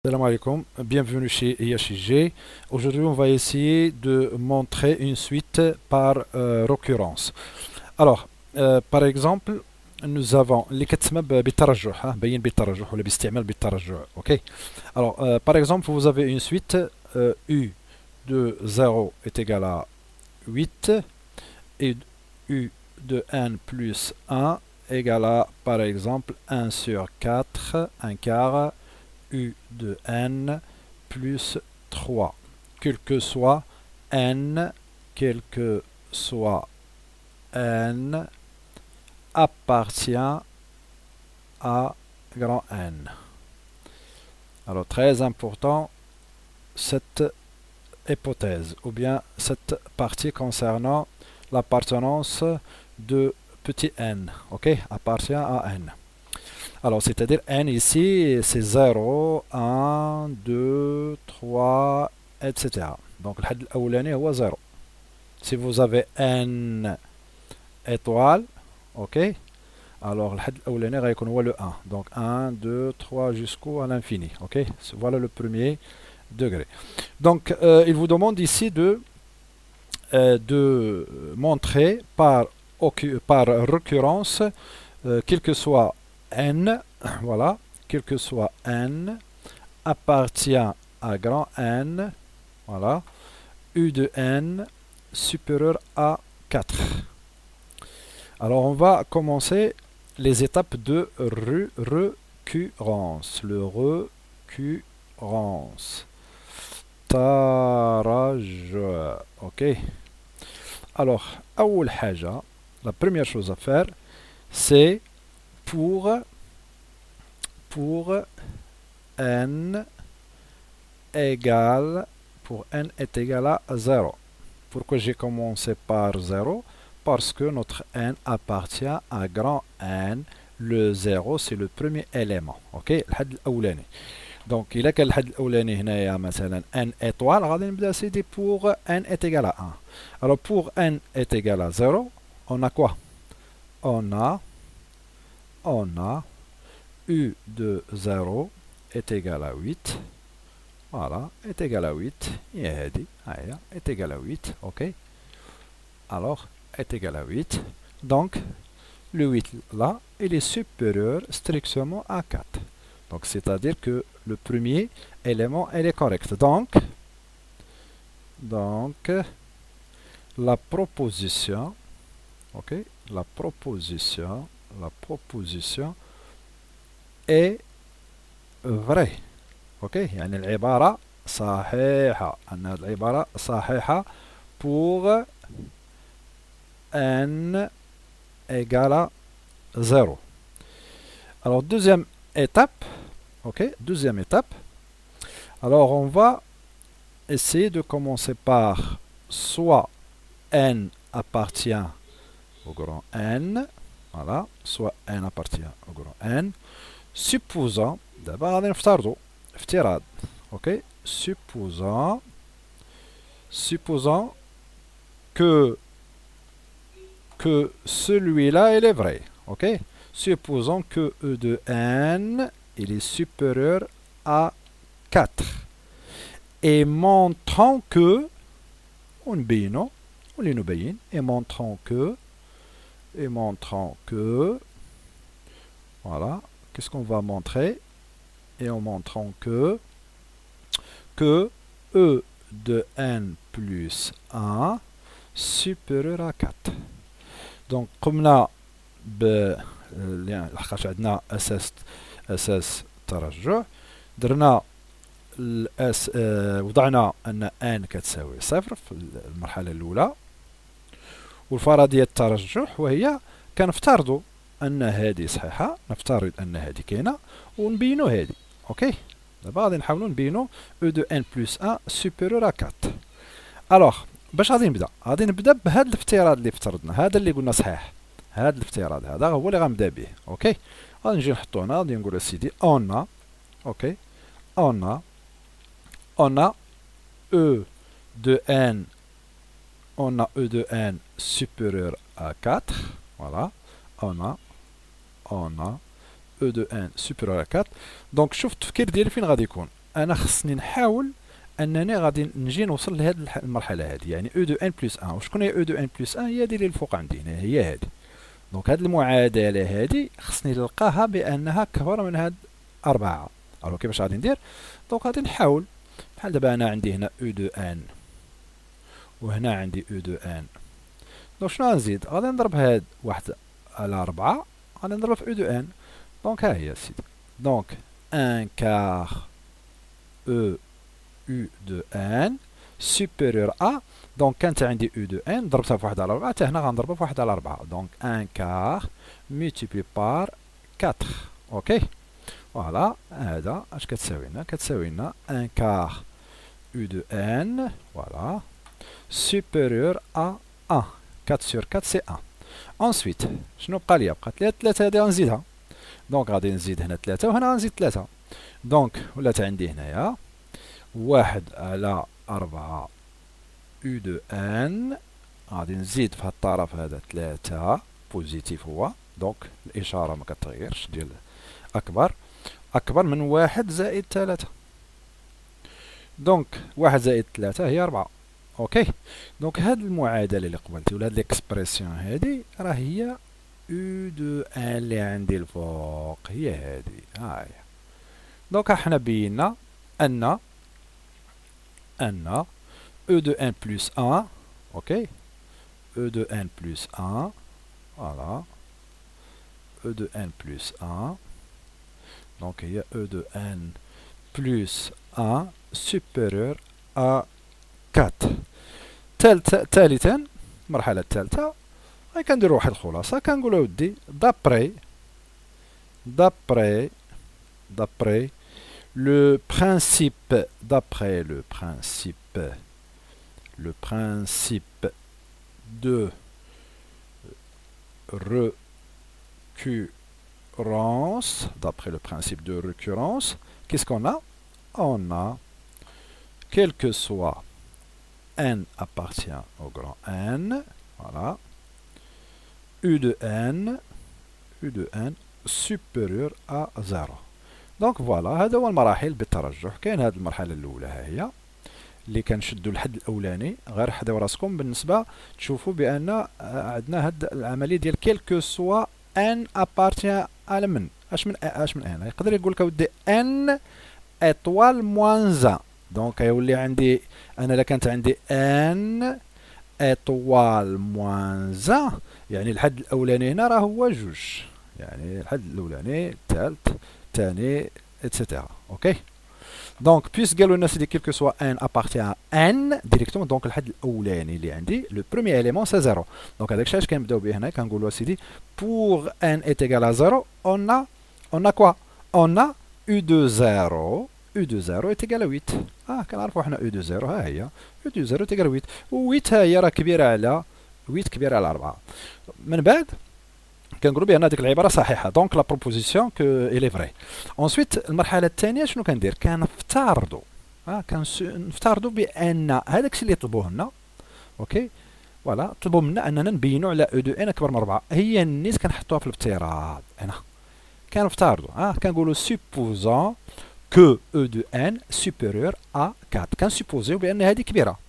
Salam alaikum, bienvenue chez IHG. Aujourd'hui, on va essayer de montrer une suite par récurrence. Alors, par exemple, nous avons اللي كتسمى بالترجح باين بالترجح ولا باستعمال بالترجح. OK. Alors, par exemple, vous avez une suite u de 0 est égal à 8 et u de n plus 1 égale à, par exemple, 1 sur 4, un quart, u de n plus 3, quel que soit n, quel que soit n, appartient à grand N. Alors très important cette hypothèse, ou bien cette partie concernant l'appartenance de petit n, ok, appartient à n. Alors, c'est-à-dire n ici, c'est 0, 1, 2, 3, etc. Donc, le had الأولاني هو 0. Si vous avez n étoiles, ok, alors le had الأولاني غيكون هو le 1. Donc, 1, 2, 3 jusqu'à l'infini, ok. Voilà le premier degré. Donc, il vous demande ici de montrer par récurrence, quel que soit n, voilà, quel que soit n, appartient à grand N, voilà, u de n supérieur à 4. Alors on va commencer les étapes de récurrence. Le récurrence. تراجع. Ok. Alors, أول حاجة, la première chose à faire, c'est pour n égale, pour n est égal à 0. Pourquoi j'ai commencé par 0? Parce que notre n appartient à grand N. Le 0 c'est le premier élément. Ok, الحد الأولاني. Donc إلا كان الحد الأولاني هنايا مثلا n étoile, غادي نبدا سيدي pour n est égal à 1. Alors pour n est égal à 0, on a quoi? On a u de 0 est égal à 8. Voilà, est égal à 8. Est égal à 8. Ok. Alors, est égal à 8. Donc, le 8 là, il est supérieur strictement à 4. Donc, c'est-à-dire que le premier élément, il est correct. Donc la proposition, ok, la proposition est vraie. ok, يعني العبارة صحيحة، أن هذه العبارة صحيحة pour n égale à 0. Alors deuxième étape, ok, deuxième étape. Alors on va essayer de commencer par soit n appartient au grand N, voilà, soit n appartient au grand N, supposant, d'abord غادي نفترضوا افتراض، ok, supposant que celui-là il est vrai, ok, supposons que e de n il est supérieur à 4 et montrant que ونبينو واللي نبين et montrant que voilà, qu'est-ce qu'on va montrer? Et en montrant que e de n plus 1 supérieur à 4. Donc قمنا لحقاش عندنا اساس ترجح، درنا وضعنا ان n كتساوي صفر في المرحله الاولى، والفرضيه الترجح وهي كنفترضوا ان هذه صحيحه، نفترض ان هذه كاينه ونبينوا هذه. اوكي، دابا غادي نحاولوا نبينوا او دو ان بلس 1 سوبيريور ا 4. الوغ باش غادي نبدا بهذا الافتراض اللي افترضنا، هذا اللي قلنا صحيح، هذا الافتراض هذا هو اللي غنبدا به. اوكي، غادي نجي نحطو هنا، غادي نقول سيدي اون اوكي اون e de n, on a e de n supérieur à 4. Voilà, on a e de n supérieur à 4. Donc شوف التفكير ديالي فين غادي يكون. انا خصني نحاول انني غادي نجي نوصل لهاد المرحله هذه، يعني او دو ان بلس 1. وشكون هي او دو ان بلس 1؟ هي هذه اللي الفوق عندي هنا، هي هذه. دونك هاد المعادله هذه خصني نلقاها بانها كبر من هاد 4. الو كيفاش غادي ندير؟ دونك غادي نحاول بحال دابا انا عندي هنا او دو ان وهنا عندي او دو ان. دونك شنو غنزيد؟ غادي نضرب هاد 1 على 4 غادي نضرب في او دو ان. دونك ها هي سيدي. دونك 1 كار او دو ان supérieur à. دونك كانت عندي او دو ان ضربتها في 1 على 4، حتى هنا غنضربها في 1 على 4. دونك 1 كار multiplié par 4. اوكي فوالا. هذا اش كتساوي لنا؟ كتساوي لنا 1 كار او دو ان فوالا supérieur à 1. 4 sur 4 سي 1. ensuite شنو بقى ليا؟ بقات ليا 3 هادي غنزيدها. دونك غادي نزيد هنا 3 وهنا غنزيد 3. دونك ولات عندي هنايا 1 على 4 او دو ان. غادي نزيد في هاد الطرف هذا 3 بوزيتيف هو. دونك الاشاره ما كتغيرش ديال اكبر من 1 زائد 3. دونك 1 زائد 3 هي 4. اوكي دونك هاد المعادله اللي قبلتي ولا هاد ليكسبرسيون هادي راه هي او دو ان اللي عندي الفوق، هي هادي ها هي. دونك احنا بينا ان او دو ان بلس 1. اوكي او دو ان بلس 1 فوالا او دو ان بلس 1. دونك هي او دو ان بلس 1 supérieur à 4. ثالثا المرحله الثالثه غادي كنديرو واحد الخلاصه، كنقولو ودي d'après le principe de récurrence, qu'est-ce qu'on a? On a, quel que soit n appartient au grand n, voilà, u de n supérieur à 0. دونك فوالا هذا هو المراحل بالترجح. كاين هذه المرحله الاولى ها هي اللي كنشدوا الحد الاولاني، غير حداو راسكم بالنسبه تشوفوا بان عندنا هاد العمليه ديال كيلكو سوا ان ابارتيان على من اش من ان. يقدر يقول لك اودي ان اطوال موان 1. دونك يولي عندي انا الا كانت عندي ان اطوال موان 1 يعني الحد الاولاني هنا راه هو 2، يعني الحد الاولاني الثالث الثاني اتسيتيرا. اوكي دونك بيس قالوا لنا سيدي كيلكو سوا ان ابارتيان ان ديريكتومون. دونك الحد الاولاني اللي عندي لو بروميير اليمون سي 0. دونك هذاك الشيء اش كنبداو به هنا كنقولوا سيدي بور ان ايت ايغال ا 0 اون ا كوا؟ اون ا او دو 0 est égal à 8. كنعرفوا حنا او دو 0 ها هي او دو 0 est égal à 8 و 8 ها هي راه كبيره على 4. من بعد كنقولوا بان هذيك العباره صحيحه. دونك لا بروبوزيسيون كو الي فري. انسويت المرحله الثانيه شنو كندير؟ كنفترضوا كنفترضوا بان هذاك الشيء اللي طلبوه لنا اوكي فوالا طلبوا منا اننا نبينوا على او دو ان اكبر من 4. هي النيت كنحطوها في الافتراض هنا كنفترضوا كنقولوا سوبوزون que E de n supérieur à 4. كنسوبوزيو بان هذه كبيره.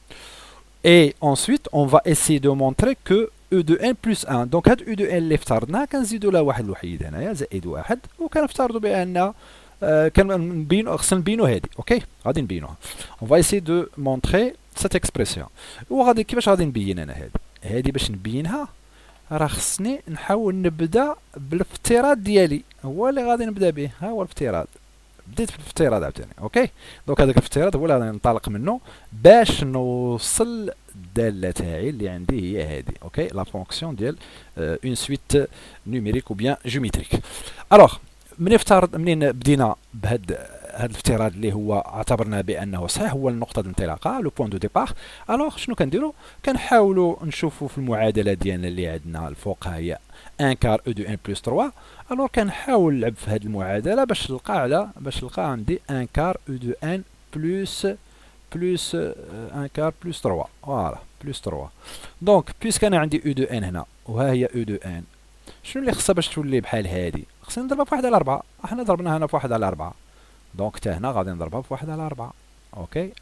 Et ensuite on va essayer de montrer que E de n plus 1. دونك هاد E de n اللي افترضناها كنزيدوا لها واحد الوحيد هنايا زائد واحد وكنفترضوا بان كنبينوا خصنا نبينوا هذه. اوكي غادي نبينوها. On va essayer de montrer cette expression. وغادي كيفاش غادي نبين انا هذه باش نبينها راه خصني نحاول نبدا بالافتراض ديالي، هو اللي غادي نبدا به. ها هو الافتراض. بديت في الافتراض عاوتاني. اوكي دونك هذاك الافتراض هو اللي غادي ننطلق منه باش نوصل الداله تاعي اللي عندي هي هذه. اوكي لا فونكسيون ديال اون سويت نيميريك او بيان جيوميتريك. الوغ منين بدينا بهاد الافتراض اللي هو اعتبرنا بانه صحيح هو النقطه الانطلاقه لو بوين دو ديبار. الوغ شنو كنديروا؟ كنحاولوا نشوفوا في المعادله ديالنا اللي عندنا الفوق ها هي 1 كار او دو 1 بلس 3. الوغ كنحاول نلعب في هذه المعادله باش نلقى عندي 1 كار او دو 1 بلس 1 كار بلس 3 فوالا بلس 3. دونك بيسك انا عندي او دو ان هنا وها هي او دو ان، شنو اللي خصها باش تولي بحال هادي؟ خصني نضربها في 1 على 4. احنا ضربناها هنا في 1 على 4. دونك حتى هنا غادي نضربها في 1 على 4. اوكي.